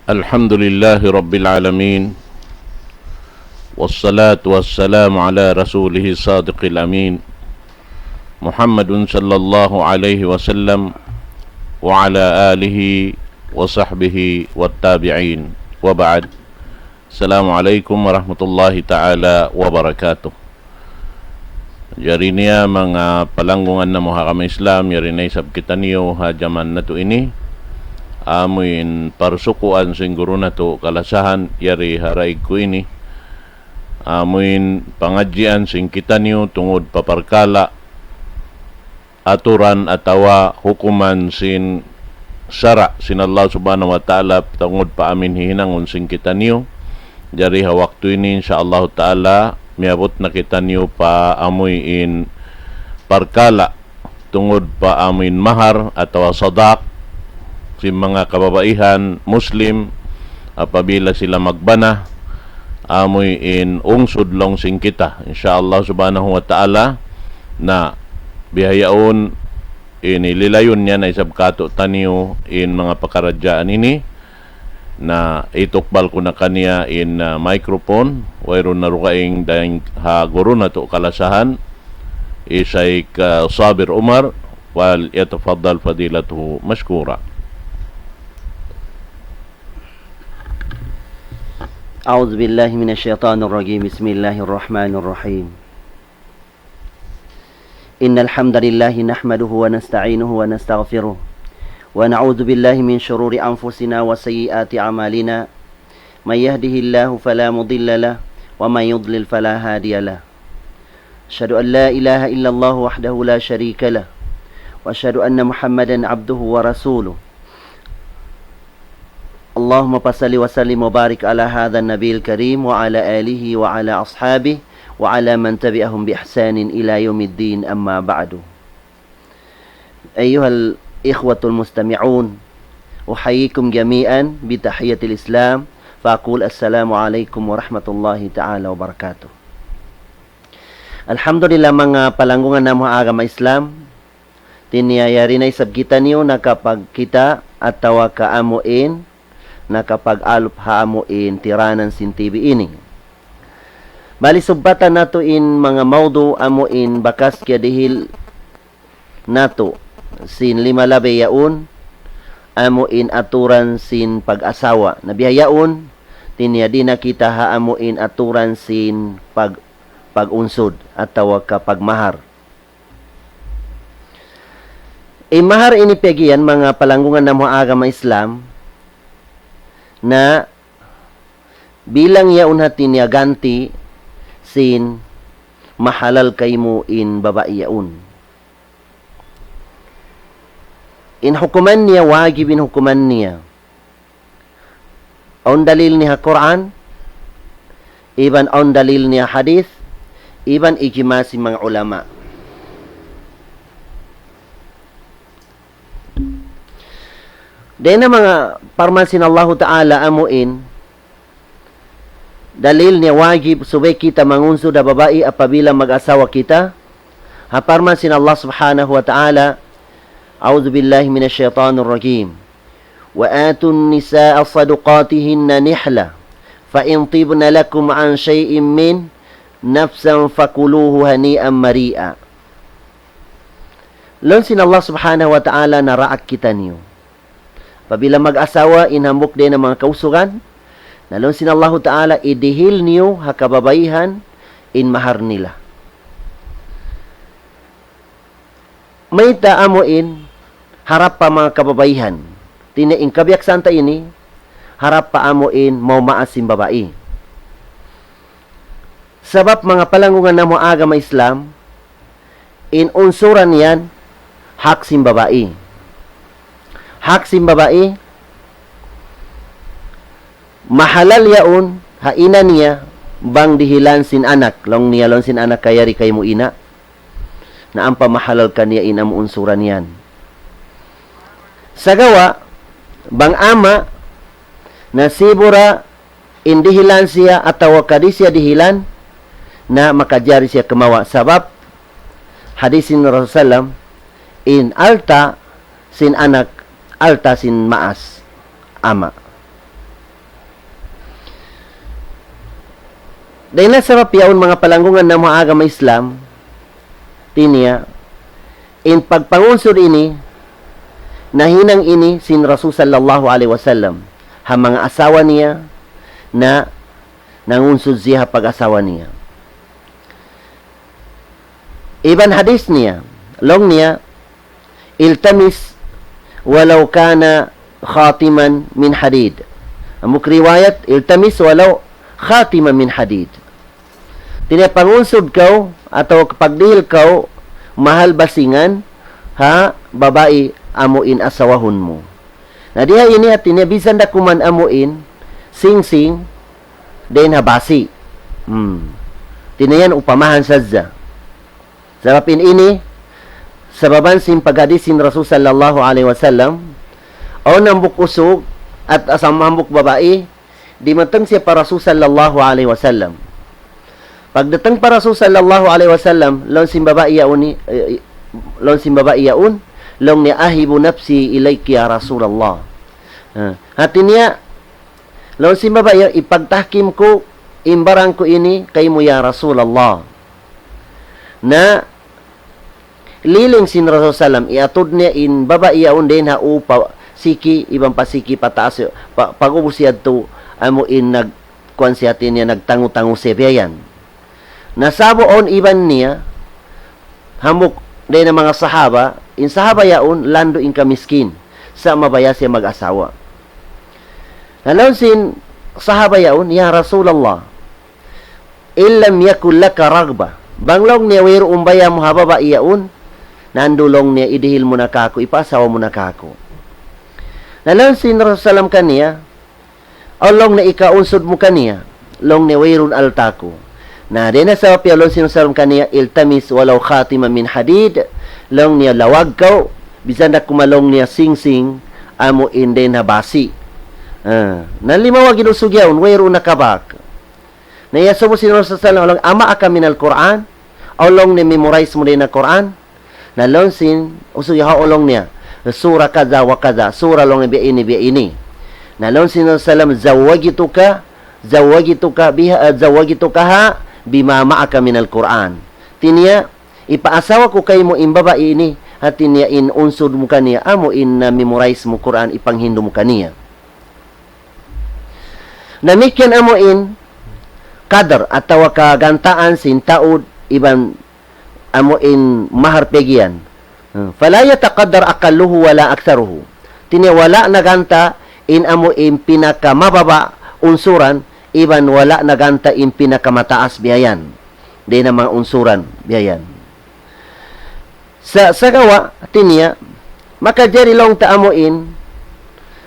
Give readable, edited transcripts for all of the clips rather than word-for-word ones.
الحمد لله رب العالمين والصلاة والسلام على رسوله الصادق الأمين محمد صلى الله عليه وسلم وعلى آله وصحبه والتابعين وبعد. السلام عليكم ورحمة الله تعالى وبركاته. Yari niya mga palanggungan na mga kami Islam, yari na isab kita niyo hajaman na to ini. Amuin parsukuan siguro na to kalasahan, yari haray ko ini. Amuin pangadjian sing kita niyo tungod paparkala, aturan atawa hukuman sin syara sin Allah subhanahu wa ta'ala tungod pa amin hihinangon sing kita niyo. Yari ha waktu ini insyaallah ta'ala miabot na kita niyo pa amuin parkala tungod pa amuin mahar atawa sadak si mga kababaihan Muslim apabila sila magbana amuin ungsod long sing kita insyaallah subhanahu wa ta'ala na bihayaon inililayon niya na isab kato taniyo in mga pakaradyaan ini na itukbal ko na kaniya in microphone wayron na rukaing dahing ha guru na to kalasahan isay ka Sabir Umar wal yatafaddal fadilatuhu mashkura. أعوذ بالله من الشيطان الرجيم بسم الله الرحمن الرحيم إن الحمد لله نحمده ونستعينه ونستغفره ونعوذ بالله من شرور أنفسنا وسيئات أعمالنا من يهده الله فلا مضل له ومن يضلل فلا هادي له أشهد أن لا إله إلا الله وحده لا شريك له وأشهد أن محمدا عبده ورسوله اللهم صل وسلم وبارك على هذا النبي الكريم وعلى آله وعلى أصحابه وعلى من تبعهم بإحسان إلى يوم الدين أما بعد. أيها الإخوة المستمعون أحييكم جميعا بتحية الإسلام فأقول السلام عليكم ورحمة الله تعالى وبركاته. Alhamdulillah mga palanggungan na mga agama Islam tiniyayari na isab kita niyo na kapag kita at tawa kaamuin na kapag alop haamuin tiranan sin TV ini. Bali subbatan nato in mga maudo amuin bakas kya dihil nato sin lima labe yaun amuin aturan sin pag-asawa. Nabihayaon tinyadi na kita haamuin aturan sin pag-unsod at tawag ka pagmahar. Mahar ini pegian mga palanggungan na mga agama Islam na bilang yaun hatin ya ganti sin mahalal kaymo in babae yaun. In hukuman niya, wajib in hukuman niya. On dalil niya Quran, iban on dalil niya hadith, iban ijma si mga ulama. Dahil na mga parmasin Allah Ta'ala amuin, dalil niya wajib subay kita mangunso da babae apabila mag-asawa kita. Haparmasin Allah Subhanahu wa Ta'ala, A'udhu billahi minasyaitanir rajim. Wa atun nisaa sadaqatihinna nihla, fa in tibna lakum an shay'in min nafsan fakuluhu hani'an mari'a. Lonsin Allah Subhanahu wa Ta'ala na raak kita niyo. Pabila mag-asawa, inhambok din ng mga kausugan, nalonsin Allah Ta'ala, idihil niyo hakababayihan in mahar nila. May taamuin, harap pa mga kababayihan. Tinaing kabiyak santa ini, harap pa amuin, mau maasim babae. Sabab mga palanggungan na mo agama Islam, in unsuran yan, hak sim babae. Hak sim babae, mahalal yaun, haina niya, bang dihilan sin anak, long niya long sin anak kayari kay mo ina, na ang pamahalal kaniya ina mo unsuran yan. Sagawa, bang ama, na sibura, indihilan siya at tawakadi siya dihilan, na makajari siya kamawa. Sabab, hadisin Rasulullah, in alta sin anak, alta sin maas ama. Dahil na sa piyaon mga palanggungan ng mga agama Islam, tiniya, in pagpangunsod ini, nahinang ini sin Rasul sallallahu alaihi wasallam, ha mga asawa niya na nangunsod siya pag-asawa niya. Iban hadis niya, long niya, iltamis walau kana khatiman min hadid. Amuk riwayat, iltamis walau khatiman min hadid. Tinapangunsod kau atau kapagdihil kau mahal basingan ha babae amuin asawahon mo. Na diha ini at tinabisan da kuman amuin sing-sing den habasi. Tinayan upamahan sadza. Sabapin ini sababan sim pagadisin Rasul sallallahu alaihi wasallam o nambuk usog at asam mambuk babae di matang siya para Rasul sallallahu alaihi wasallam. Pagdatang para Rasul sallallahu alaihi wasallam lon sim babae yaun long ni ahibu nafsi ilayki ya Rasulullah. Hati niya lon sim babae ipagtahkim ko imbarang ko ini kay mo ya Rasulullah. Na liling sin Rasul sallam iatod niya in babae yaun din ha upa siki ibang pasiki pataas pag-ubos siya to amo in nagkuan siya niya nagtango-tango siya yan. Nasabo on iban niya hamok din ng mga sahaba in sahaba yaun lando in kamiskin sa mabaya siya mag-asawa. Nalon sin sahaba yaun ya Rasulullah illam yakul laka raghba banglong niya wiro umbaya mo hababa iyaun nandulong niya idihil mo na kako ipasawa mo na kako. Nalon sin Rasulullah kaniya along na ikaunsod mo kaniya long ni wayrun altako. Na din na sa piyalon sin Rasulullah kaniya iltamis walau khatima min hadid long niya lawag kaw bisan na kumalong niya sing-sing amo inden na basi. Nalimawa ginusugyaw wayrun nakabak. Nayaso mo sin Rasulullah ama aka min al-Quran along ni memorize mo din na Quran. Nalonsin usuyaha olong niya sura kaza wa kaza sura long bi ini nalonsin sallam zawajituka biha zawajituka ha bima ma'aka min al-Quran. Tiniya ipaasawa ko kay mo imbaba ini at tiniya in unsud mo kaniya amo in memorize mo Quran ipanghindo mo kaniya. Namikyan amo in kadar ataw kagantaan sin taud iban amo in mahar pegian. Fala yataqaddar aqalluhu wala aktharuhu. Tiniwala naganta in amo in pinakamababa unsuran iban wala naganta in pinakamataas biyayan. Di na mga unsuran biyayan. Sa gawa tiniya makajari long ta amo in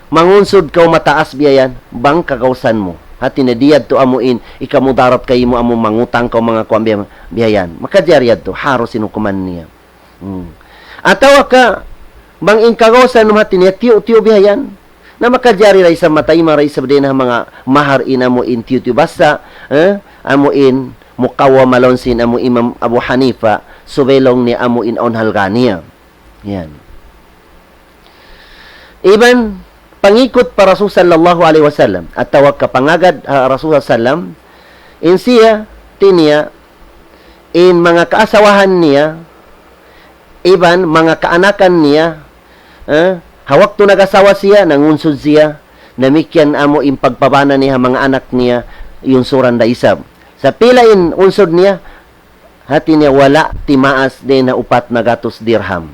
mangunsod kaw mataas biyayan bang kagawsan mo. Hati na diyad to amuin, ikamudarat kayo mo amo mangutang ka mga kuambiyan biyayan. Makadyariyad to, haro sinukuman niya. Atawa ka, bang inkagawasan ng hati niya, tiyo biyayan, na makadyari ray sa matay, maray sa din mga mahar in amuin tiyo basta, amuin mukawa malonsin amu Imam Abu Hanifa, subelong ni amuin onhalganiya. Yan. Iban, pangikot para Rasul sallallahu alaihi wasallam at tawag kapangagad Rasul sallam in siya tiniya in mga kaasawahan niya iban mga kaanakan niya hawak to nagasawa siya nangunsod siya namikyan amo in pagpabana niya mga anak niya yung suran da isab sa pila in unsod niya hati niya wala timaas din na 4 na gatos dirham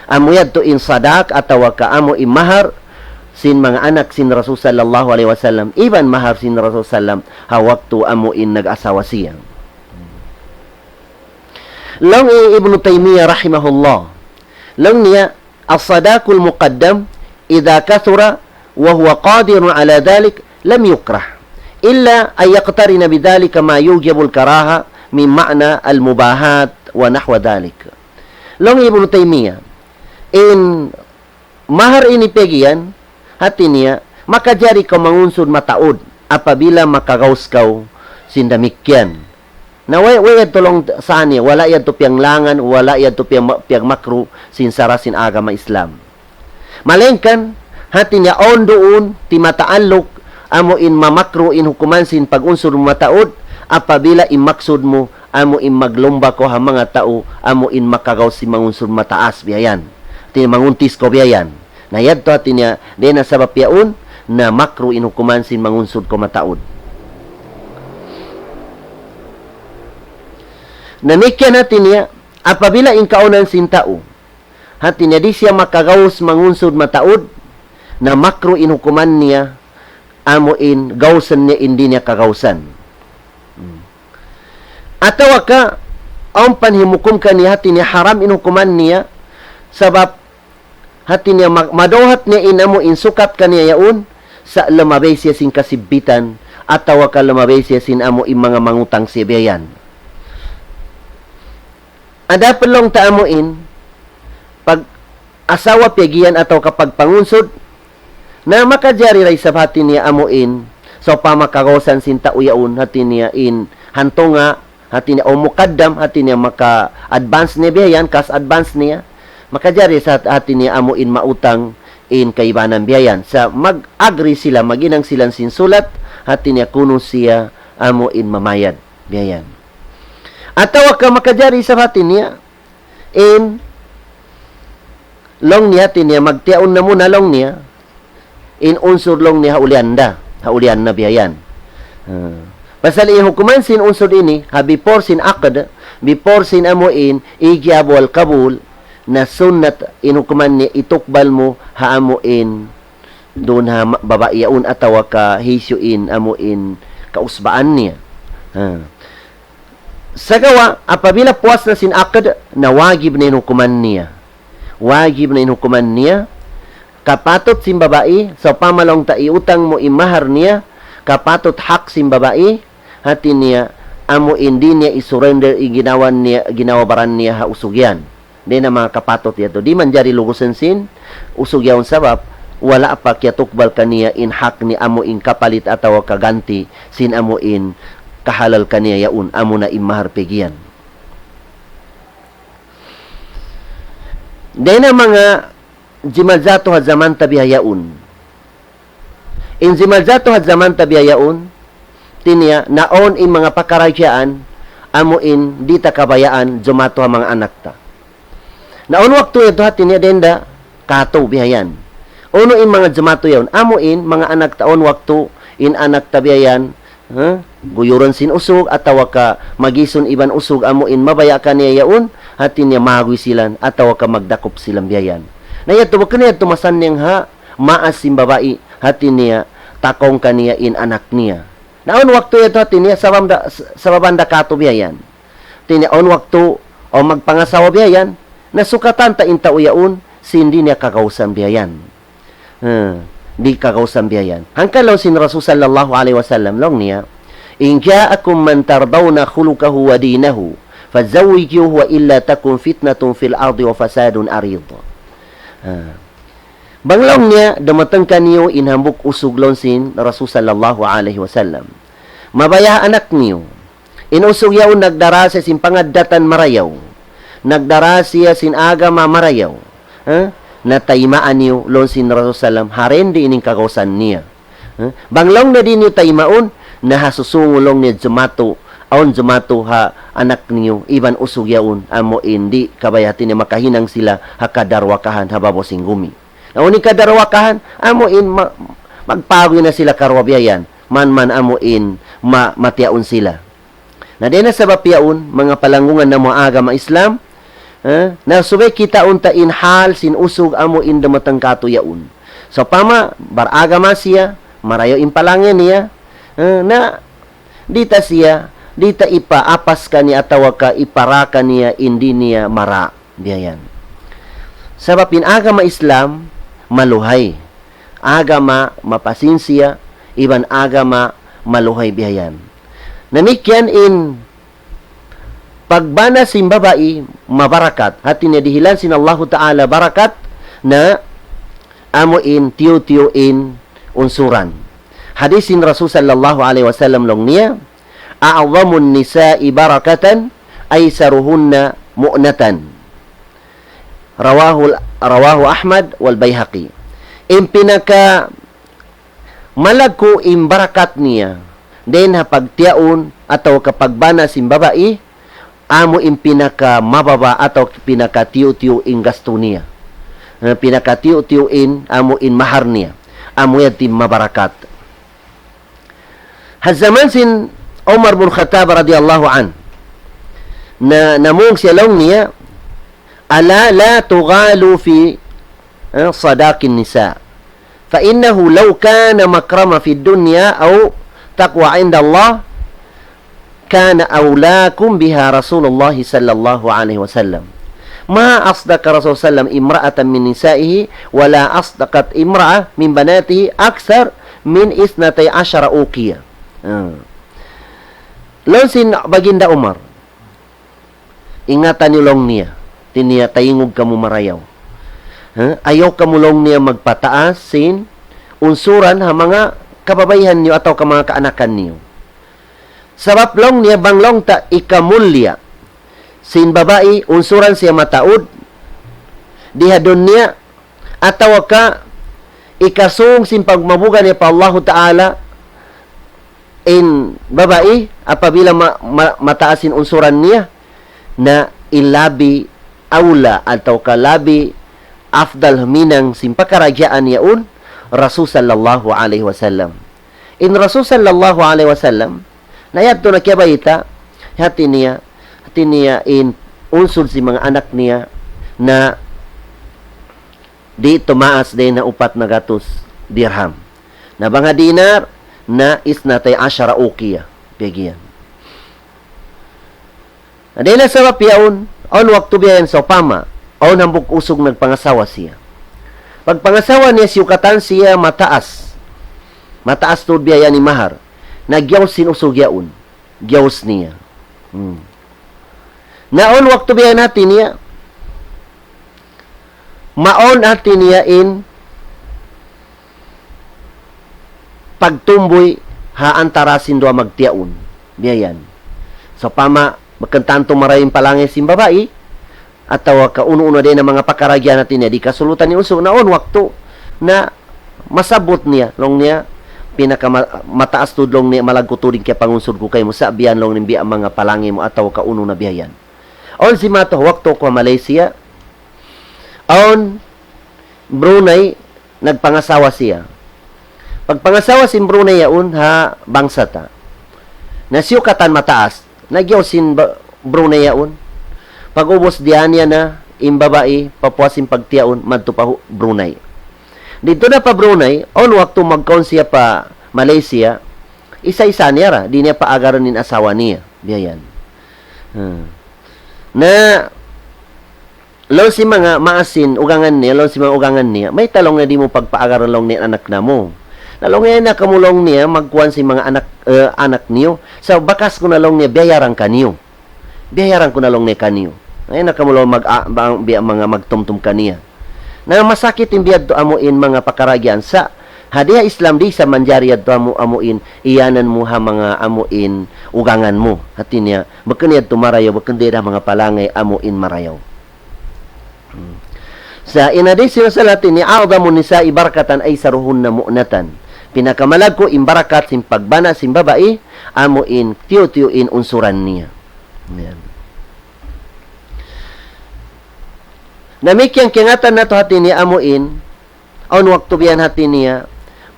amuyad to in sadak atawa ka amo imahar sin mga anak sin Rasul sallallahu alaihi wasallam iban mahar sin Rasul sallam hawak to amo in nag-asawa siya. Long Ibn Taymiyyah rahimahullah long niya as-sadaqul muqaddam idha kathura wa huwa qadirun ala dhalik lam yukrah illa ay yaqtarina bidhalika ma yujibul karaha min ma'na al-mubahat wa nahwa dhalik. Long Ibn Taymiyyah in mahar ini pegian hati niya makajari ka mangunsod mataod apabila makagaws kaw sindamikyan na way tulong saan niya wala yan to piyang langan wala yan to piyang makro sinsara sin agama Islam malengkan hati niya on doon ti mataalok amo in mamakro in hukuman sin pag-unsod mo mataod, apabila imaksud mo, amo in maglumba ko ha mga tao, amo in makagaw si mangunsod mataas, biyayan. Tini manguntis ko, biyayan. Na yadto atin niya, di na sa bapyaon, na makro in hukuman sin mangunsod ko mataod. Namikyan natin niya, apabila in kaunan sin tao, hati niya di siya makagawas mangunsod mataod, na makro in hukuman niya, amo in gawsan niya, hindi niya kagawsan. Atawa ka, ang panhimukom ka niya, hati niya haram in hukuman niya, sabab hati niya madawhat niya in amo in sukat ka niya yaon, sa lamabay siya sin kasibitan, atawa ka lamabay siya sin amo in mga mangutang sibayan. Ada pelong taamuin, pag asawa pigian atau kapag pangunsod, na makajari ray sa hati niya amuin, so pamakagawasan sinta uyaon, hati niya in hantunga, hati niya o mukadam, hati niya maka-advance niya biyayan, kas advance niya, makajari sa hati niya amuin mautang in kaibanan biyayan. Sa mag-agree sila, maginang silang sinsulat, hati niya kuno siya amuin mamayad biyayan. Atawa ka makajari sa hati niya, in long niya, tinya magtiaon na muna long niya, in unsur long niya haulian na biyayan. Pasal hukuman sin unsur ini, before sin akad, before sin amuin, igyab wal kabul, na sunnat in hukuman niya, itukbal mo haamuin, doon ha babaiyaon atawa ka hisyuin, amuin, kausbaan niya. Sa gawa, apabila puas na sin akad, na wagib na hukuman niya. Wagib na hukuman niya. Kapatot sin babae, sa pamalong iutang mo imahar niya, kapatot hak sin babae, hati niya, amo hindi niya isurrender, ginawabaran niya usugyan. Di na mga kapatot yato. Di man jari lugusan sin, usugyaon sabab, wala pa kya tukbal kaniya in hak ni amo in kapalit ataw kaganti, sin amo in kahalal kaniya yaun, amo na imahar pegian. Dahil na mga jimalzato had zaman tabihayaun. In jimalzato had zaman tabihayaun, tinya, naon in mga pakarasyaan, amo in dita kabayaan, jumato ha mga anak ta. Naon waktu ito ha, tinya denda, kato bihayan. Uno in mga jumato yaun, amo in mga anak taon waktu, in anak tabihayan, guyuron sin usog atawa ka magison iban usog amo in mabaya ka niya yaon hati niya magoy silan atawa ka magdakop silang biyayan. Na yato ba kaniya tumasan niyang ha maas sin babae hati niya takong kaniya in anak niya. Naon waktu yato hati niya sa babanda kato biyayan. Tinya on waktu o magpangasawa biyayan nasukatan ta inta uyaon sindi niya kakausan biyayan. Di kakausan biyayan. Hangkalaw sin Rasul sallallahu alaihi wasallam long niya, in ja'akum man tardawna khuluquhu wa dinahu fazawwijuhu wa illa takun fitnatun fil ardi wa fasadun arid. Banglong niya damatang kaniyo inhambuk usuglon sin Rasul sallallahu alaihi wasallam. Mabaya anak niyo. Inusog yaw nagdara siya sin pangaddatan marayaw. Nagdara siya sin aga mamarayaw. Na taimaan niyo lon sin Rasulullah haren di ining kagawsan niya. Banglong na din niyo taimaon na hasusungulong niya jumato aon jumato ha anak niyo iban usog yaon amo indi kabayati niya makahinang sila hakadarwakahan hababosing gumi. Nauni kadarwakahan amo in magpagoy na sila karwabiyayan man amo in matiaon sila. Na din sa bapiaon mga palangungan na mga agama Islam, na subay kita unta in hal sin usog amo in damatang kato yaun. So pama baraga siya marayo impalangin niya na dita siya dita ipaapas kaniya atawa ka iparaka niya indi niya mara biyayan. Sabab in agama Islam maluhay. Agama mapasinsiya iban agama maluhay biyayan. Namikyan in pagbana sin babae mabarakat hati niya dihilan sin Allah Ta'ala barakat na amo in tiyo in unsuran. Hadisin Rasul sallallahu alaihi wasallam long niya, a'zamun nisa'i barakatan aysaruhunna mu'natan. Rawahu Ahmad wal Baihaqi. In pinaka malagko imbarakat niya. Then hapagtiaon atau kapag bana sim babae, amo in pinaka mababa atau pinaka tiyo-tiyoing gasto niya. Pinaka tiyo-tiyoin amo in mahar niya. Amo yatim mabarakat. Hazaman sin Umar bin Khattab radhiyallahu an na namung siya long niya, ala la tughalu fi sadaqin nisa fa innahu law kana makrama fi dunya aw taqwa 'inda Allah kana awlakum biha Rasulullah sallallahu alaihi wasallam. Ma asdaqa Rasul sallam imra'atan min nisa'ihi wala asdaqat imra'a min banatihi akthar min 12 uqiyah. Lonsin baginda Umar, ingatan nilong niya, tiniya tayingog kamu marayaw. Ayaw kamulong niya magpataas sin unsuran ha mga kababayan niyo atau ka mga kaanakan niyo. Sabab long niya banglong ta ikamulya sin babae unsuran siya mataod dihadon niya ataw ka ikasung sin pagmabuga niya pa Allah Ta'ala in babae apabila mataasin unsuran niya na ilabi aula atau kalabi afdal minang simpakaragyaan yaun Rasul sallallahu alaihi wasallam. In Rasul sallallahu alaihi wasallam nayadto na kaya bayita hati niya in unsur si mga anak niya na di tumaas din na 400 dirham. Na mga dinar na isnatay 10 ukiya. Bigyan. Adela sa mapiyaon, on waktu biyayan sa pama, on hambuk usog nagpangasawa siya. Pagpangasawa niya siyukatan siya mataas. Mataas to biyayan ni mahar. Nagyaw sinusog yaon. Gyaws niya. Naon waktu biyayan natin niya, maon natin niya in pagtumboy ha antarasin doa magtiaon biyayan so pama magkantanto marayong palangay sim babae ataw kauno-uno din ang mga pakaragyan natin niya di kasulutan ni uso naon wakto na masabot niya long niya pinaka mataas tudlong niya malagkuturing kaya pangunsod ko kay mo sa biyan long nimbi ang mga palangay mo ataw kauno na biyayan on si mato wakto ko Malaysia on Brunei nagpangasawa siya. Pagpangasawa sin Brunei yaun ha bangsa ta. Nasiyukatan mataas, nagyaw sin Brunei yaun. Pag-ubos diyan niya na imbabae papuasin pagtiaon madto pa Brunei. Dito na pa Brunei, on waktu magkaon siya pa Malaysia, isa-isa niya ra, di niya paagaran nin asawa niya. Biyayan. Na law si mga maasin ugangan niya, law si mga ugangan niya, may talong na di mo pagpaagaran long ni anak na mo. Nalong niya na kamulong niya magkuhan si mga anak niyo. So bakas ko nalong niya biyayaran kaniyo. Biyayaran ko nalong niya kaniyo. Ay nakamulong mga magtumtum kaniya. Na masakit yung biyad to amuin mga pakaragyan sa hadiah Islam di sa manjariad to amuin iyanan mo ha mga amuin ugangan mo. Hati niya bakaniyad to marayaw bakandira mga palangay amuin marayaw. Sa inadisyon sa Latin ni a'dhamu nisa'i barakatan ay saruhunna mu'natan. Pinakamalag ko imbarakat sim pagbana sim babae amuin tiyo-tiyoin unsuran niya. Ayan. Namikyang kingatan na to hati niya amuin aun waktu biyan hati niya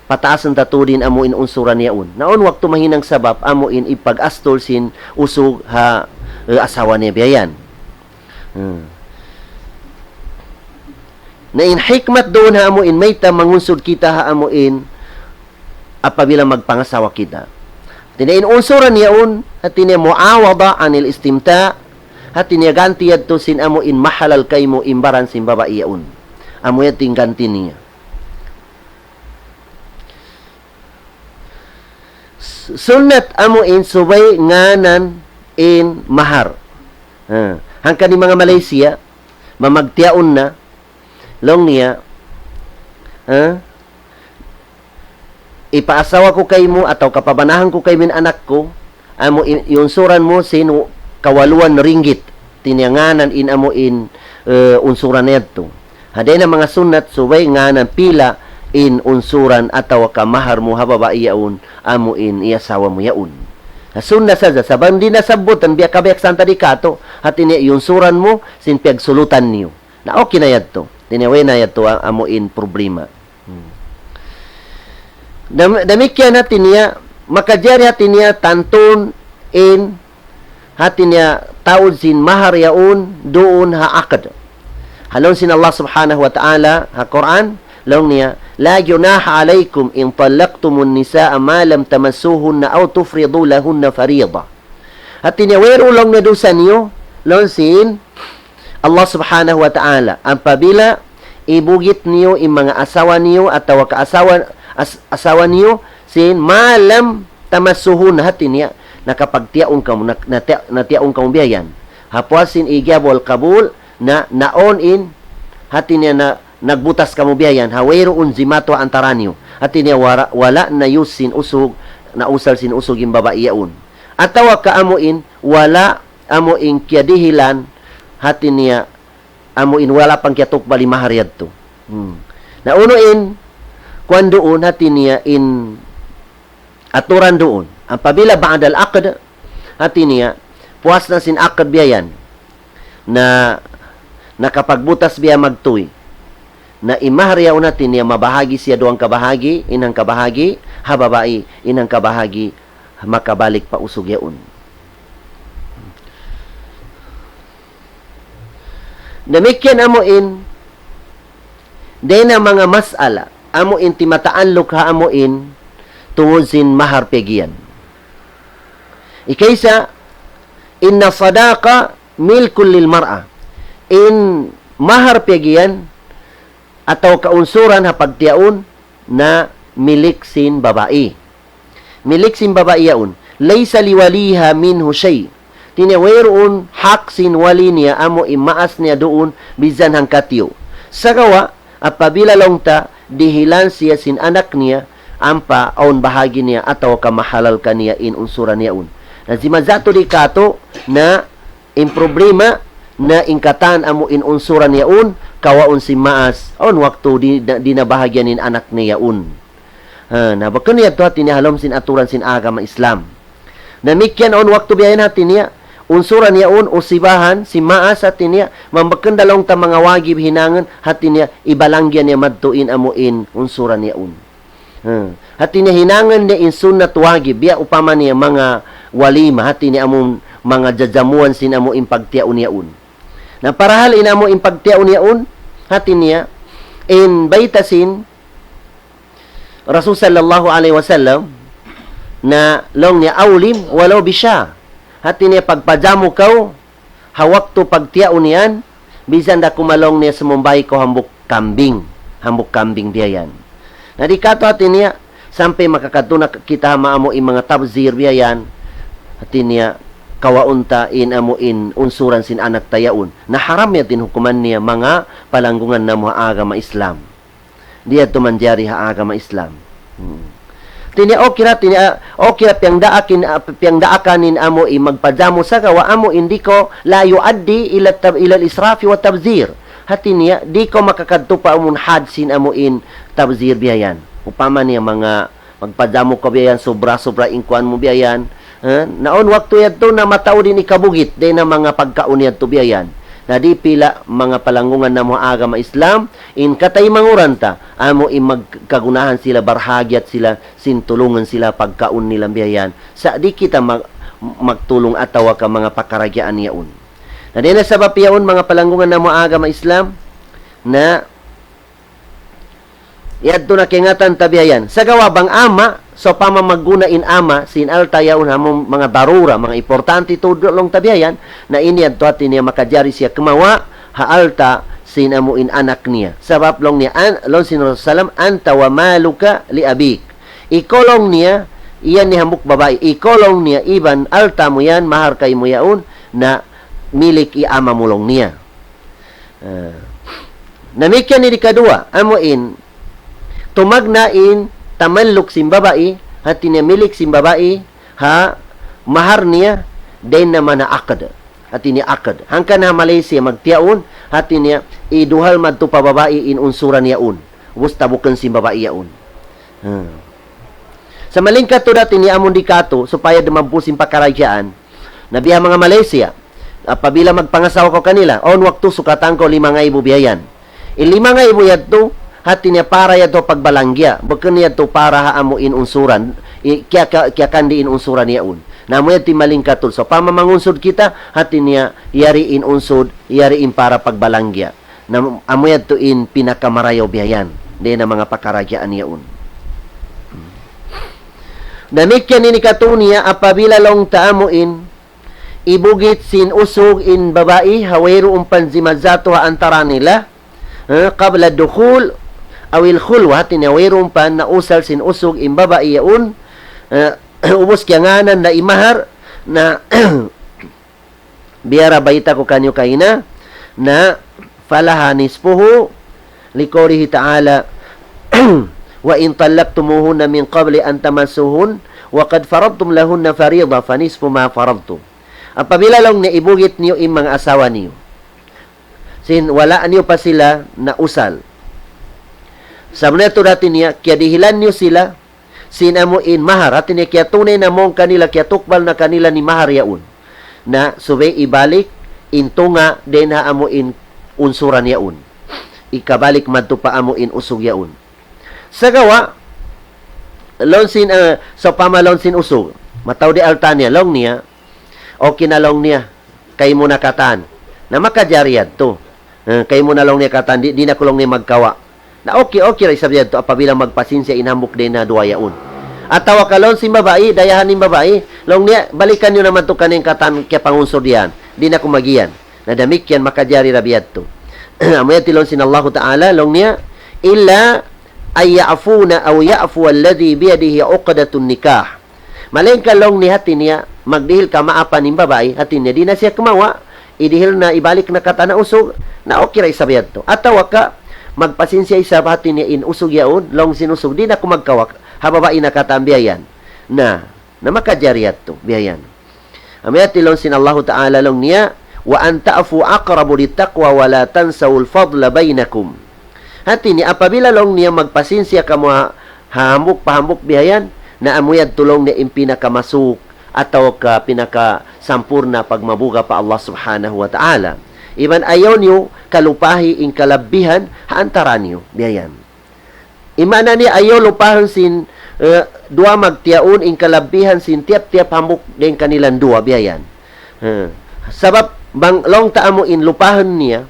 pataasan tatudin amuin unsuran niya un. Naon waktu mahinang sabab amuin ipag-astol sin usog ha asawa niya biyan. Na in hikmat doon ha amuin may ta mangunsod kita ha amuin apabila magpangasawa kita. Tinain unsuran niyaon at tinya muawada anil istimta at tinya ganti yadto sin amuin mahalal kay mo imbaran sin babae yaon. Amo yating ganti niya. Sunnat amuin subay nganan in mahar. Hangka ni mga Malaysia mamagtiaon na long niya ipaasawa ko kay mo atau kapabanahan ko kay min anak ko amo unsuran mo sino kawaluan ringgit tinyanganan in amo in unsuran nedto haday na mga sunnat subay nganan pila in unsuran atawa ka mahar mo ha babae yaon amo in iasawa mo yaon. Sunna sa sabang di nasabot ang biya kabayak santa di kato at ini yung suran mo sin piagsulutan niyo. Na okay na yadto. Dinaway na yadto amo in problema. Damikyan natin niya makajari hatin niya tanton in hatin niya taod sin mahar yaon doon ha akad. Halon sin Allah subhanahu wa ta'ala ha Quran long niya la junaha alaykum in talaqtumun nisaa ma lam tamassuhunna aw tufridu lahunna fariida. At tinawero lang na doon sa niyo long sin Allah subhanahu wa ta'ala ang pabila ibugit niyo yung mga asawa niyo at tawa ka asawa niyo sin ma lam tamassuhunna hatin niya nakapagtiaong ka mo natiaong ka mo biyayan hapwasin igyabol kabul na naon in hatin niya na nagbutas ka mo biyayan, hawero unzimato antara niyo. At niya wala na yusin usog, na usal sin usog yung babae yaon. At tawa ka amuin, wala amuin kiadihilan, hatin niya amuin wala pang kiatok bali maharyad to. Naunuin, kwan doon, hatin niya in aturan doon. Ang pabila ba'adal akad, hatin niya, puwas na sin akad biyayan, na nakapagbutas biya magtuwi na imaharyaw natin niya mabahagi siya doang kabahagi, inang kabahagi, hababai, inang kabahagi, makabalik pa usog yaon. Namikyan amuin, day na mga masala, amuin timataan lukha amuin, tungod sin mahar pegian. Ikaysa, inna sadaqa milkul lil mar'a. In mahar pegian, ataw kaunsuran ha pagtiaon na milik sin babae. Milik sin babae yaon. Laysa liwaliha minhu shay. Tinawairoon hak sin wali niya amo imaas niya doon bisan hang katyo. Sagawa, apabila long ta, dihilan siya sin anak niya, ampa aon bahagi niya ataw kamahalal ka niya in unsuran yaon. Na si mazato di kato na in problema na ingkatan amo in unsuran yaon, kawaon si maas on waktu di nabahagyan nin anak niya yaon. Na bakan niya to tinihalom sin aturan sin agama Islam. Namikyan on waktu biyayan natin niya unsuran yaon usibahan si maas atin niya mambakan dalong ta mga wagib hinangan hatin niya ibalangyan niya madtuin amuin unsuran yaon. Hatin niya hinangan niya in sunnat wagib biya upama niya mga walima hatin niya among mga jajamuan sin amuin pagtiaon yaon. Na parahal inamo in pagtiaon yaon hatin niya in baitasin Rasul sallallahu alaihi wasallam na long niya awlim walau bisya hatin niya pagpajamo kaw hawak to pagtiaon niyan bisan da kumalong niya sa Mumbai ko hambuk kambing biyayan na di kato hatin niya sampai makakadto na kita maamo in mga tabzir biyayan hatin niya kawaunta in amuin unsuran sin anak tayaon na haram yatin hukuman niya mga palanggungan na mga agama Islam diya tumanjari ha agama Islam. Tinya okay piyang daakanin amo i magpadamo sa gawa amo hindi ko la yuaddi ila israfi wa tabzir hatin niya di ko makakadto pa umun hadsin amuin tabzir biyayan upama niya mga magpadamo ko biyayan sobra inkuan mo biyayan. Naon waktu yadto na matao din ikabugit din na mga pagkaon yadto biyayan na di pila mga palangungan na mga agama Islam in katay manguran ta amo magkagunahan sila barhagyat sila sintulungan sila pagkaon nila biyayan sa di kita magtulong atawa ka mga pakaragyaan yaon na di na sabab yaon mga palangungan na mga agama Islam na yadto na kingatan tabiyayan sa gawabang ama so pamamagunain ama sin altayaon hamong mga darura mga importante tudlong tabiyayan na ini adto atin niya makajari siya kemawa haalta sin amuin anak niya sabab long niya long sin Rasulullah anta wa maluka li abik ikolong niya iyan ni hamuk babae ikolong niya iban alta mo yan mahar kay mo yaon na milik iama mulong niya namikyan ni kadua amuin tumagnain tamanluk sim babae hati niya milik sim babae ha mahar niya din naman na akad hati niya akad hangkan na Malaysia magtiaon hati niya iduhal madto pa babae in unsuran yaon ubos tabukan si babae yaon. Sa malingkat to dati ni amon dikato supaya dumampusin pakarajaan nabiya mga Malaysia apabila magpangasawa ko kanila on waktu sukatan ko 5,000 biyayan 5,000 yadto hati niya para yadto pagbalangya bukan yadto para haamuin unsuran kya kandiin unsuran yaon namo yadto malingkat to so pamamangunsod kita hati niya yariin unsod yariin para pagbalangya na amo yadto in pinakamarayaw biyayan di na mga pakarajaan yaon. Damikyan ni katunia apabila long taamuin ibugit sin usog in babae hawero umpan zimazato ha antara nila qabla dukhul awil khulwa tinawero umpan na usal sin usog in babae yaun ubos kyanganan na imahar na biara baita ko kanyo kaina na falahanis puhu likorihi ta'ala wa in talaqtumuhunna min qabli an tamassuhun wa qad faradtum lahunna fariida fa nisfu ma faradtum. Apabila lang naibugit niyo ang mga asawa niyo. Sin wala niyo pa sila na usal. Sa neto dati niya kaya dihilan niyo sila sin amuin mahar at niya kaya tunay na mong kanila kaya tukbal na kanila ni mahar yaun na subay ibalik intunga den ha amuin unsuran yaun. Ikabalik madto pa amuin usog yaun. Sa gawa, lonsin, so pamalonsin usog, mataw di altanya, long niya, o kinalong niya, kay mo nakatan, na makajaryad to, kay mo na long niya katan, di na kulong niya magkawa, na okay, rin sabihan to, apabila magpasinsya, inambok din na duwayaon. At tawa ka lonsin babae, dayahan ni babae, long niya, balikan nyo naman to kaning katan, kaya pangunsod yan, di na kumagiyan, na damik yan, makajari rabiyad to. Amaya tilon sin Allah Ta'ala, long niya, illa, ay ya'afuna aw ya'fu alladhi biyadihi 'uqdatun nikah. Malengka long ni hati niya magdihil ka maapan ning babae hati niya di na siya kumawa idihil na ibalik na katana usog na okay ra isabiyad to. Atawa ka magpasinsya isa hati niya in usog yaon long sinusog di na kumagkawak ha babae na katambiyayan na makajariyat to biyayan. Amayati long sin Allah Ta'ala long niya wa anta'fu aqrabu littaqwa wa la tansawul fadla bainakum. Hati ni apabila long niya magpasinsya ka mo hambuk bihayan na amuyad tulong na impinakamasuk ataw ka pinakasampurna pagmabuga pa Allah Subhanahu wa Ta'ala. Iban ayaw niyo kalupahi in kalabihan haantara niyo bihayan. Imana ni ayaw lupahan sin dua magtiaun in kalabihan sin tiap-tiap hambuk din kanilang dua bihayan. Sabab bang long taamo in lupahan niya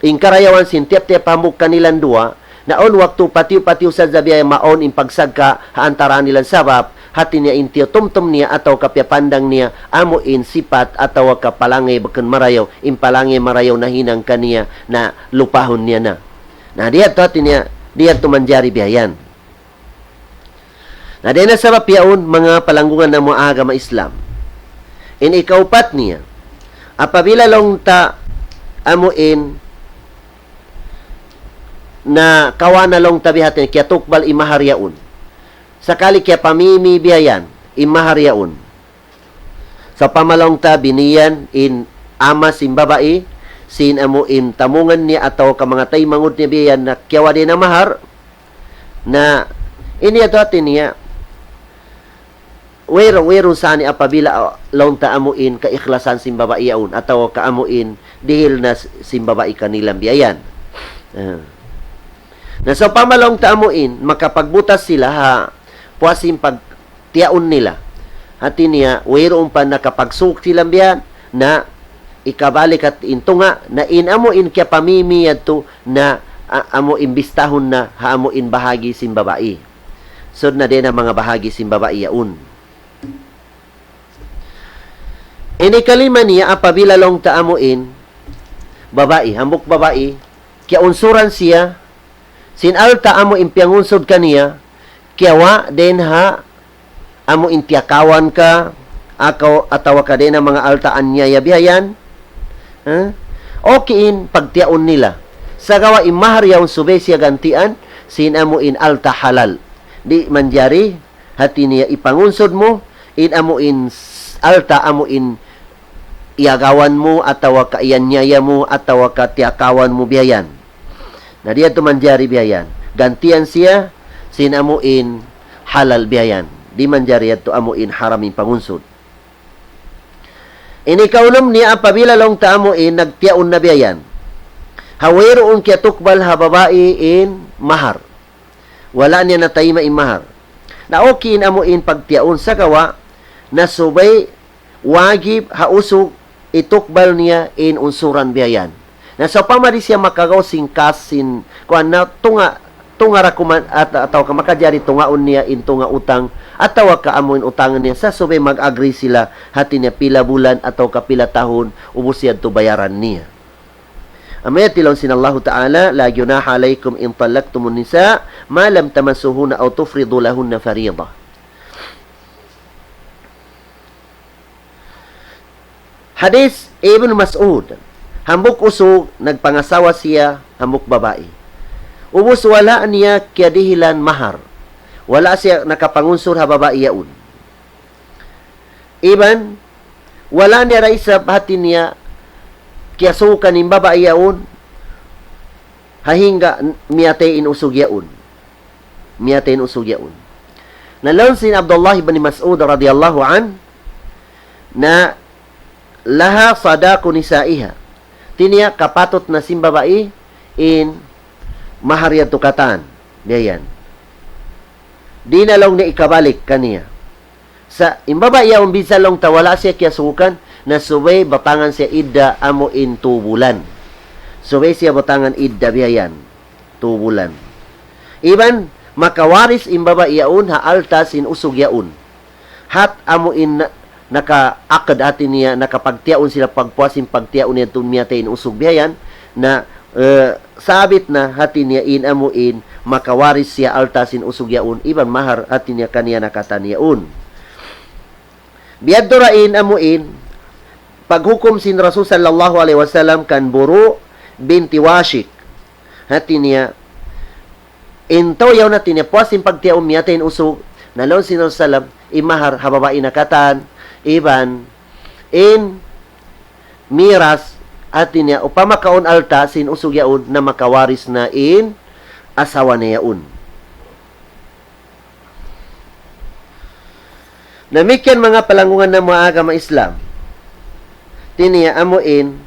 in karayawan sin tiap-tiap pamuk kanilang dua naon waktu patiu-patiu sa zabiyay maon in pagsagka haantara nilang sabab hati niya intiyo tumtum niya ataw kapyapandang niya amo in sipat ataw kapalangay baken marayaw in palangay marayaw na hinang kaniya na lupahon niya na diya to hati niya diya to manjari biyayan na diya na sabab yaon mga palanggungan na mga agama Islam in ikaupat niya apabila long ta amuin na kawanalong tabihatin kaya tukbal imaharyaun. Sakali kaya pamimi biyayan, imaharyaun. Sa pamalong tabiniyan in ama sin babae, sin amo in tamungan niya ataw ka mga tay mangud niya biyayan na kiyawa din na mahar, na iniya atin niya, wero sani apabila long ta amuin kaikhlasan sin babae yaun, ataw ka amuin dihil na sin babae kanilang biyayan. Na sa pamalong taamuin, makapagbutas sila ha, puasin pagtiaon nila. Hati niya, wayroon pa nakapagsuk silang biyan, na ikabalik at intunga, na inamuin kaya pamimiyad to, na amo imbistahon na, haamuin bahagi sin babae. So na din ang mga bahagi sin babae yaun. Inikalima niya, apabila long taamuin, babae, hambuk babae, kaya unsuran siya, sin alta amo impiangunsod kaniya, kiyawa den ha, amo intiakawan ka, atawa ka din ang mga altaan niya yabihayan, okiin pagtiaon nila. Sa gawa imahar yaon subay siya gantian, sin amo in alta halal. Di manjari, hati niya ipangunsod mo, in amo in alta amo in iagawan mo, atawa ka iyan nyaya mo, atawa ka tiakawan mo bihayan. Na diya to manjari biyayan. gantian siya sin amuin halal biyayan. Di man jariyat to amuin haramin pangunsod. Inikaunom niya apabila long taamuin nagtiaon na biyayan. Hawiroon kya tukbal ha babae in mahar. Wala niya na tayma in mahar. Na okay amuin pagtiaon sa kawa na subay wagib hausog itukbal niya in unsuran biyayan. Na sa pamari siya makagaw kasin kuan na tunga rakuman at ataw ka makajari tungaon niya in tunga utang ataw ka amuin utangan niya sa subay mag-agree sila hati niya pila bulan ataw ka pila tahon ubos siya to bayaran niya. Amaya tilon sinallahu ta'ala la junaha alaykum in talaqtumun nisa ma lam tamassuhunna aw tufridu lahunna fariida. Hadis Ibn Mas'ud, hambuk usog nagpangasawa siya hambuk babae. Ubos wala niya kiadihilan mahar. Wala siya nakapangunsur ha babae yaun. Iban wala niya raisab hati niya kiyasukan ng babae yaun hahingga miyatein usog yaun. Miyatein usog yaun. Nalon sin Abdullah ibn Mas'ud radhiyallahu an na laha sadaqu nisaiha. Tiniya kapatot na sim babae in mahar yan tukatan. Diyan. Di na lang na ikabalik kaniya. Sa imbaba yaon bisalong tawala siya kiyasukan na subay batangan siya idda amo in 2 bulan. Subay siya batangan idda biyayan 2 bulan. Iban makawaris imbaba yaon ha alta sin usog yaon. Hat amo in nakaakad atin niya nakapagtiaon sila pagpuasin pagtiaon niya tumiyate in usog biyayan na sabit na hati niya in amuin makawaris siya alta sin usog yaon iban mahar hati niya kaniya nakataniyaon. Biadto rain amuin paghukom sin Rasul sallallahu alaihi wasallam kan Buru binti Washik. Hati niya intaw yaw na niya puasin pagtiaon miyatain usog nalon sin Rasul imahar hababain nakatan iban in miras hati niya upama kaon alta sin usog yaon na makawaris na in asawa niya yaon. Namikyan mga palangungan ng mga agama Islam tiniya amuin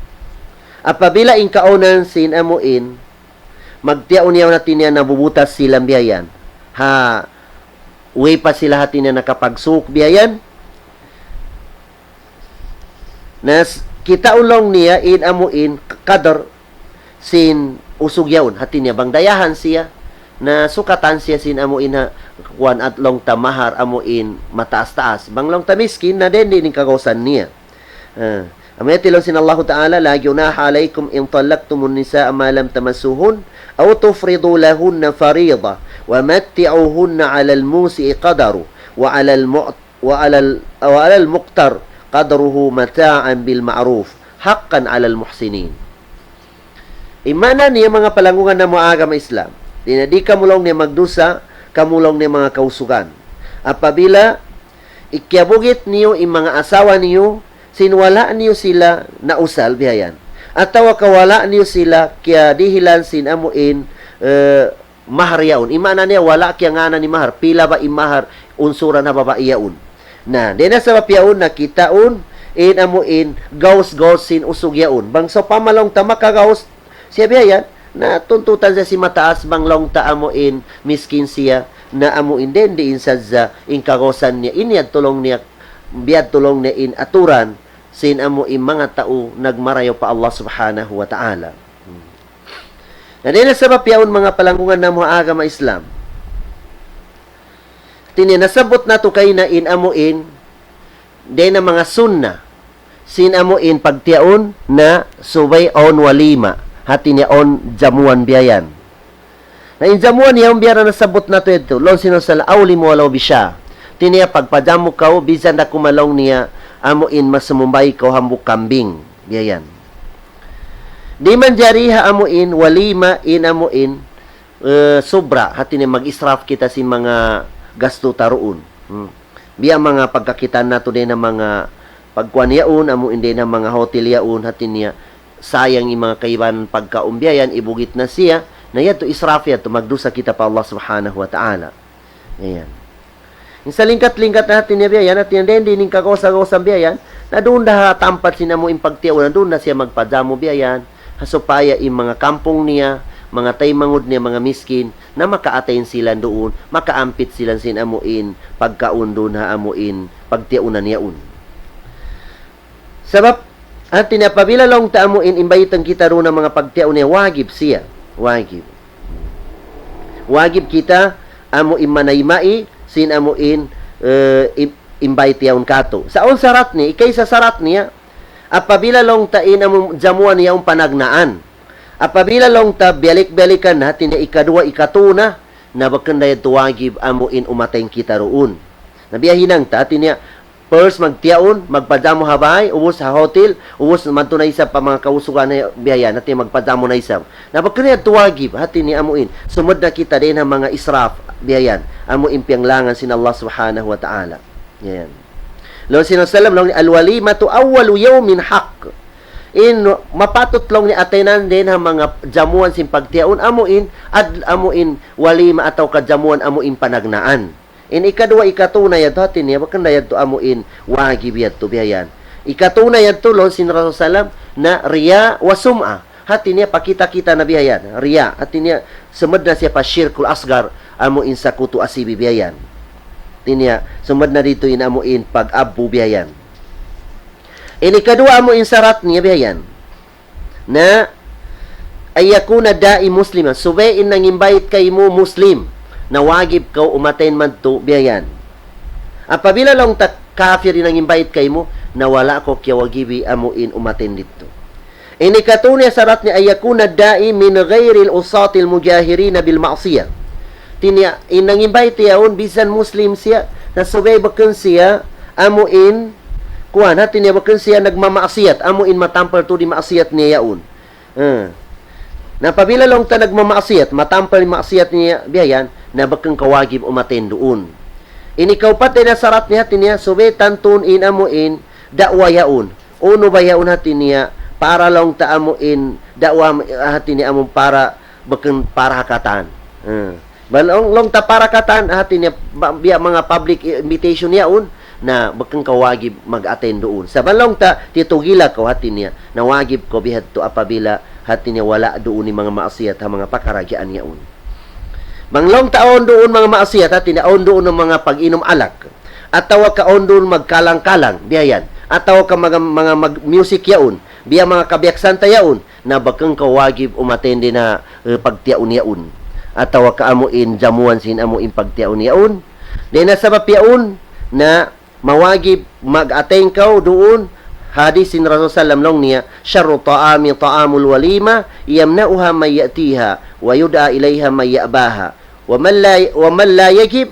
apabila in kaunan sin amuin magtiaon niya natin niya nabubutas silang biyayan ha uwi pa sila hati niya nakapagsuk biyayan nas kita ulong niya in amuin kadar sin usog yaon hati niya bangdayahan siya na sukatan siya sin amuin ha kuan at long tamahar amuin mataas-taas banglong tamiskin na din kagawsan niya. Amayatilon sin Allah Ta'ala la junaha alaykum in talaqtumun nisaa ma lam tamassuhun aw tufridu lahunna fariida wa matti'uhunna 'ala al-musi'i qadaru wa 'ala al-muqtar qadruhu mata'an bil ma'ruf haqqan 'ala al-muhsinin. Imana niya mga palangungan na mga agama Islam. Di kamulong niya magdusa, kamulong niya mga kausugan. Apabila ikyabugit niyo yung mga asawa niyo sinwala niyo sila na usal bihayan. At tawa kawala niyo sila kaya dihilan sin amuin mahar yaon. Imana niya wala kaya nga ni mahar. Pila ba imahar unsuran na babae yaon. Na, di na sa papiyaon na kitaon in amuin gaws-gaws sin usog yaon. Bang sa pamalong tamakagaws siya bihayan na tuntutan siya si mataas banglong taamuin miskin siya na amuin din diin sa in kagosan niya. Inyad tulong niya biad tulong na in aturan sin amo in mga tao nagmarayo pa Allah subhanahu wa ta'ala. Na din sa papiyaon mga palangungan na mga agama Islam. Tininasabot na to kay na in amo in din na mga sunna sin amo in pagtiyaon na subay on walima hati niya on jamuan biyayan. Na in jamuan niya ang biyaran nasabot na to ito lon sino sa awli mo walaw bisya tiniya pagpadamo ka bisan na kumalong niya amuin masumumbay ko hambuk kambing biyayan. Di man jari ha amuin walima in amuin sobra hati ni mag-israf kita si mga gasto taruon. Biya mga pagkakitan nato din ng mga pagkuan yaon amuin din ng mga hotel yaon hati niya sayang yung mga kaiban pagkaumbiyayan ibugit na siya na yato israf yato magdusa kita pa Allah subhanahu wa ta'ala. Ayan. Yung sa lingkat-lingkat natin niya biyayan, at yung din kakausang biyayan, na doon na tampat sina mo impagtiyaw, na doon na siya magpadamo biyayan, hasupaya yung mga kampong niya, mga taymangod niya, mga miskin, na maka-attain sila doon, makaampit sila sinamuin, pagkaun doon haamuin, pagtiyaunan niyaun. Sabab, at tinapabilalong taamuin, imbayitang kita roon ng mga pagtiyaw niya, wagib siya. Wagib. Wagib kita, amuin manaymai, sinamuin, invite yaun kato. Saon sarat ni, ikay sa sarat niya, apabilalong tain among jamuan niya ang panagnaan. Apabilalong ta, balik-balikan na, tinya ikadua, ikatuna, na bakanda yung tuwagib amuin umateng kita roon. Nabiyahinang ta, tinya, first magtiyaon, magpadamo habay, ubos sa hotel, ubos naman na isa pa mga kausugan na biyaya, natin magpadamo na isa. Napagkana tuwagib, hati ni amuin. Sumod na kita din ang mga israf, biyayan. Amuin piyanglangan sin Allah subhanahu wa ta'ala. Yan. Lalu sinasalam lang ni alwalimatu awwalu yawmin haq. Mapatot lang ni atenan din ang mga jamuan sin pagtiyaon, amuin, amuin walima ataw kajamuan, amuin panagnaan. Ikadua, ikatuna yan to, hatin niya, bakanda yan to amuin, wagib yan to, biyayan. Ikatuna yan to, lon sin Rasulullah na riya wa sum'a. Hatin niya, pakita-kita na biyayan. Riya, hatin niya, sumad na siya pa syirkul asgar, amuin sa kutu asibi biyayan. Hatin niya, sumad na dito yun amuin pag-abu biyayan. Ikadua, amuin sarat niya biyayan. Na, ayakuna da'i musliman, subayin nang invite kay mo muslim, na wagib ka umaten man to biyayan. Apabila lang ta kafir nang invite kay mo, na wala ko kya wagibi amuin umaten dito. Inikatunya sarat ni ayakuna da'i min ghairil usatil mujahirin bil ma'siyah. Tinya inang invite yaon bisan muslim siya, na subay baken siya amuin kuan hatin niya baken siya nagmamaasiyat, amuin matampal to di maasiyat niya yaon. Na pabila lang ta nagmamaasiyat, matampal ni maasiyat niya biyayan, na bakang kawagib umaten doon. Inikaw pati na sarat niya tinya, subetan tun in amuin, dakwa yaun. Uno ba yaun hatin niya, para lang ta amuin, dakwa hatin niya among para, bakang para hakatan. Balong ta para katan, hatin niya, biya mga public invitation yaun, na bakang kawagib mag-attend doon. Sa balong ta, titugila ko hatin niya, na wagib ko bihad to apabila, hatin niya wala doon ni mga maasiyat, ha mga pakaragyaan yaun. Manglong taon doon mga maasiyat, at tinaon doon ng mga pag-inom alak. At tawa kaon doon magkalang-kalang, biyayan. At tawa ka mga music yaon, biya mga kabiyaksan tayaon, na bakang kawagib umatende na pagtiyaon yaon. At tawa ka amuin, jamuan sin amuin pagtiyaon yaon. Di na sabab yaon, na mawagib mag-ateng kaw doon, hadis sin Rasulullah long niya, syarru ta'ami ta'amul walima, yamna'uha may ya'tiha, wa yud'a ilayha may ya'baha. Wa man la yajib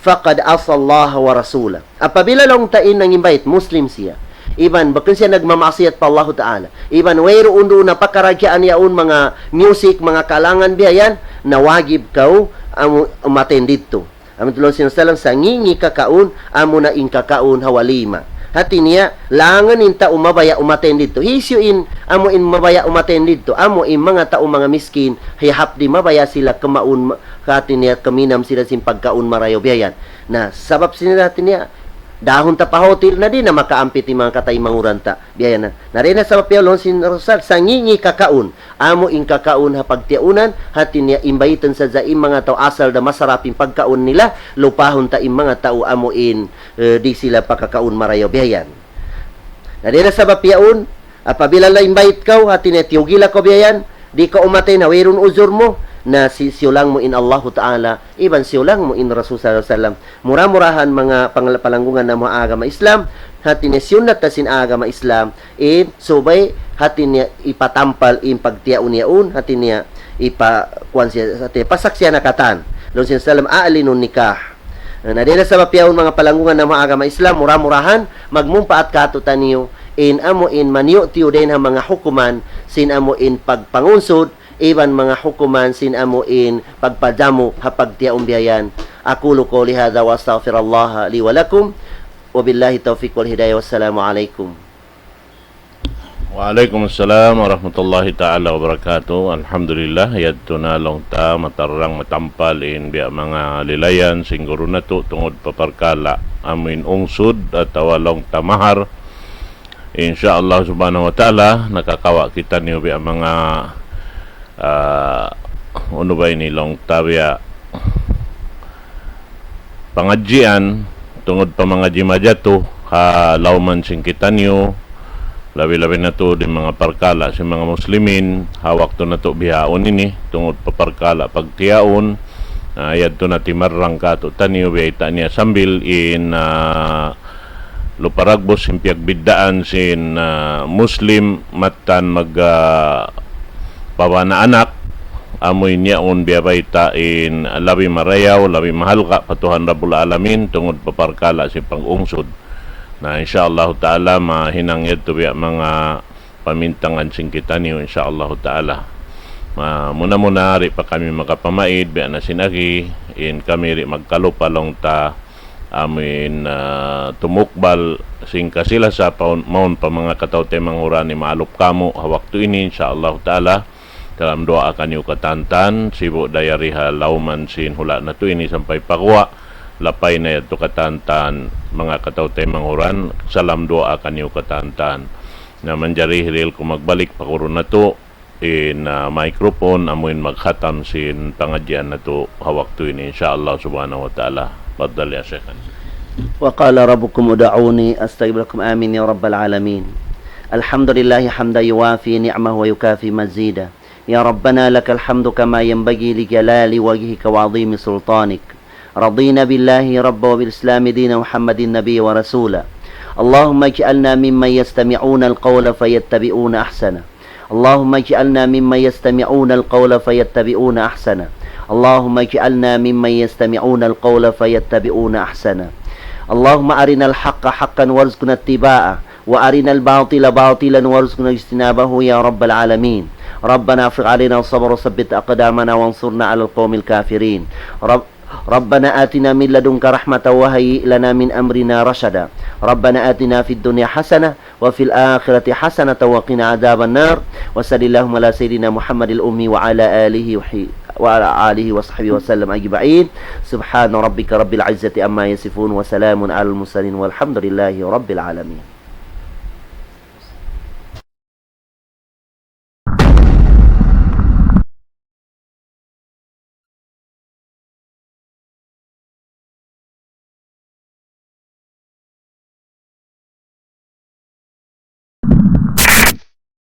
faqad asa Allah wa rasulah. Apabila lang tain nang invite muslim siya, iban bakit siya nagmamaasiyat pa Allah Ta'ala, iban wayro undo na pakaragyaan yaon mga music, mga kalangan biyayan, na wagib kaw umaten dito. Amin tulong sinasalang sa ngingi kakaun, amo na in kakaun hawalima. Hati niya, langan in tao mabaya umaten dito. Hisyo in, amo in mabaya umaten dito. Amo in mga tao mga miskin, hayahap di mabaya sila kamaun, hati niya, kaminam sila sin pagkaun marayo biyayan. Na, sabab sinila niya, dahon ta pa hotel na din na makaampit yung mga katay manguran ta. Biyayan na. Narina sa papiyalon sin Rosal, sa ngingi kakaun. Amo in kakaun ha pagtiaunan, hati niya imbayitan sa zaim mga tao asal na masarapin pagkaun nila, lupahon ta im mga tao amo in di sila pakakaun marayo biyayan. Narina sa papiyalon, apabila la invite ka, hati niya tiyugila ko biyayan, di ka umatay na wayron uzur mo, na siulang mo in Allah Ta'ala, iban siulang mo in Rasul sallallahu alaihi wasallam. Mura-murahan mga palanggungan ng mga agama Islam, hatin niya siyunat na sin agama Islam, subay hatin niya ipatampal in pagtiyaon niyaon, hatin niya ipakuan siya, pasaksya na katan. Lon sin sallam aalinun nikah. Nadila sa mapiyaon mga palanggungan ng mga agama Islam, mura-murahan, magmumpa at katutan niyo, in amo in maniyo tiyo din ang mga hukuman, sin amo in pagpangunsod, iban mga hukuman sin amuin pagpadamo hapagtiyaong biyayan. Aqulu qawli hadha wa astaghfirullah li wa lakum wa billahi tawfiq wal hidayah. Wassalamu alaikum. Waalaikumsalam warahmatullahi ta'ala wabarakatuh. Alhamdulillah, yadto na long ta matarang matampalin biya mga lilayan siguro na to tungod paparkala amin ungsod at awalong tamahar. Insyaallah subhanahu wa ta'ala nakakawa kita niyo biya mga ano ba inilong tabiya pangadjian tungod pa mga jimajato lawman sing kita niyo labi-labi na to di mga parkala si mga muslimin hawak to na to bihaon ini tungod pa parkala pagtiyaon ayad to na timarrang ka to taniyo biyayta niya sambil in luparagbos simpiag biddaan sin muslim matan mag pawana anak amoy niya on biyabayta in labi marayaw labi mahal ka patuhan rabul alamin tungod pa parkala si pangungsod na insyaallah ta'ala mahinangyad to biya mga pamintangan sing kita niyo insyaallah ta'ala. Muna ri pa kami makapamaid biya na sinagi in kami ri magkalupalong ta amin tumukbal sing kasila sa maun pa mga katawte manghura ni maalop kamo hawak to ini insyaallah ta'ala. Dalam doa kanyo katantan sibo dayariha lauman sin hula na to ini sampay pakwa lapay na yato katantan mga katawtay manghuran salam doa kanyo katantan na manjari hiril kung magbalik pakuro na to in microphone amuin maghatam sin pangadyan na to hawak to ini insyaallah subhanahu wa ta'ala. Fadal ya syekhan. Wa qala rabbukum ud'uni astajib lakum amin ya rabbal alamin. Alhamdulillahi hamda yuwafi ni'mahu wa yukafi mazida. Ya rabbana lakal hamdu kama yanbaghi li jalali wajhika wa 'azimi sultanik. رضينا بالله ربا وبالإسلام دين محمد النبي ورسولا اللهم اجعلنا ممن يستمعون القول فيتبعون أحسنه اللهم اجعلنا ممن يستمعون القول فيتبعون أحسنه اللهم اجعلنا ممن يستمعون القول فيتبعون أحسنه اللهم أرنا الحق حقا وارزقنا اتباعه وأرنا الباطل باطلا وارزقنا اجتنابه يا رب العالمين ربنا افرغ علينا الصبر وثبت أقدامنا وانصرنا على القوم الكافرين ربنا آتنا من لدنك رحمة وهيئ لنا من أمرنا رشدا ربنا آتنا في الدنيا حسنة وفي الآخرة حسنة وقنا عذاب النار وصل اللهم على سيدنا محمد الأمي وعلى آله وصحبه وسلم أجمعين سبحان ربك رب العزة أما يصفون وسلام على المرسلين والحمد لله رب العالمين.